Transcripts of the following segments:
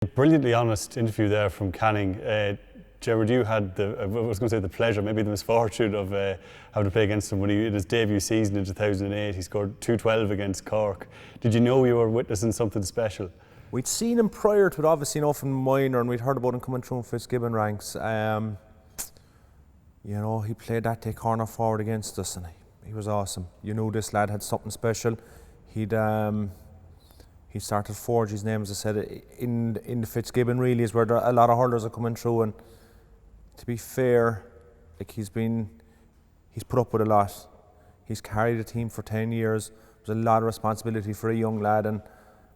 Brilliantly honest interview there from Canning. Gerard, you had the pleasure, maybe the misfortune of having to play against him when in his debut season in 2008. He scored 212 against Cork. Did you know you were witnessing something special? We'd seen him prior to it, obviously, from minor, and we'd heard about him coming through in Fitzgibbon ranks. He played that day corner forward against us, and he was awesome. You knew this lad had something special. He started forge his name, as I said, in the Fitzgibbon really is where a lot of hurlers are coming through, and to be fair, he's put up with a lot. He's carried a team for 10 years. There's a lot of responsibility for a young lad, and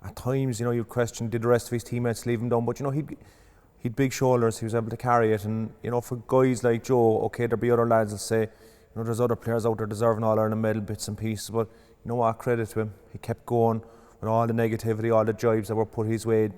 at times, you'd question, did the rest of his teammates leave him down? But he'd big shoulders, he was able to carry it, and for guys like Joe, okay, there'll be other lads that say, there's other players out there deserving All-Ireland medal bits and pieces, but you know what, credit to him, he kept going with all the negativity, all the jibes that were put his way.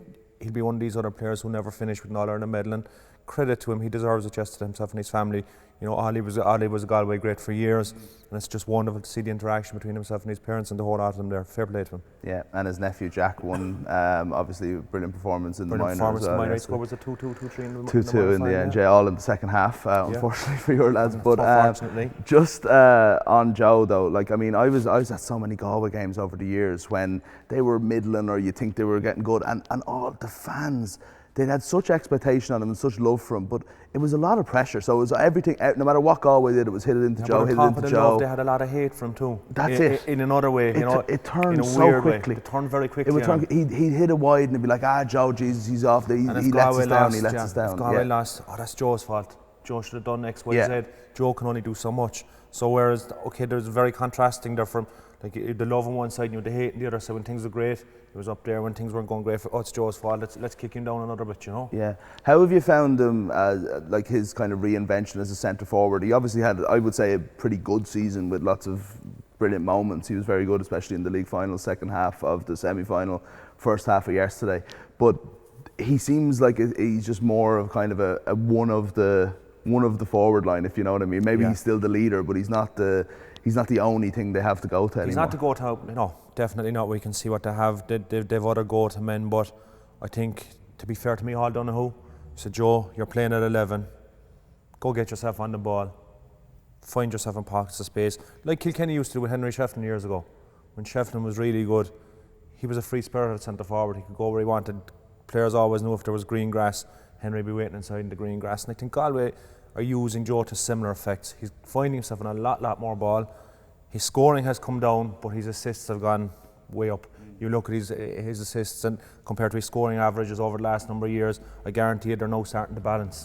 He'll be one of these other players who never finished with an All-Ireland medal, and credit to him, he deserves it just to himself and his family. Ollie was a Galway great for years, and it's just wonderful to see the interaction between himself and his parents and the whole lot of them there. Fair play to him. Yeah, and his nephew Jack won, obviously a brilliant performance in the minors. Brilliant performance in the minors. He scored was a 2-2, 2-3 in the 2-2 in the end, yeah, all in the second half, unfortunately for your lads. But unfortunately. Just on Joe though, I was at so many Galway games over the years when they were middling or you think they were getting good, and all the fans, they had such expectation on him and such love for him, but it was a lot of pressure. So it was everything, no matter what Galway did, it was hit it into Joe, hit it into Joe. Love, they had a lot of hate for him too. That's it. In another way, it turned in a so weird quickly. Way. It turned very quickly. He'd hit it wide and it'd be like, Joe, Jesus, he's off. He lets us down. He lets us down. If Galway lost, that's Joe's fault. Joe should have done X, Y, Z. Joe can only do so much. So whereas, there's very contrasting there from the love on one side and the hate on the other. So when things were great, he was up there. When things weren't going great, it's Joe's fault. Let's kick him down another bit, Yeah. How have you found him, his kind of reinvention as a centre forward? He obviously had, I would say, a pretty good season with lots of brilliant moments. He was very good, especially in the league final, second half of the semi-final, first half of yesterday. But he seems like he's just more of kind of a one of the forward line, if you know what I mean. Maybe he's still the leader, but he's not the only thing they have to go to anymore. He's not to go to, no, definitely not. We can see what they have. They've other go-to men, but I think, to be fair to me, Hall Donoghue said, Joe, you're playing at 11. Go get yourself on the ball. Find yourself in pockets of space. Like Kilkenny used to do with Henry Shefflin years ago. When Shefflin was really good, he was a free spirit at centre forward. He could go where he wanted. Players always knew if there was green grass, Henry would be waiting inside in the green grass. And I think Galway are using Joe to similar effects. He's finding himself in a lot more ball. His scoring has come down, but his assists have gone way up. You look at his assists, and compared to his scoring averages over the last number of years, I guarantee you they're now starting to balance.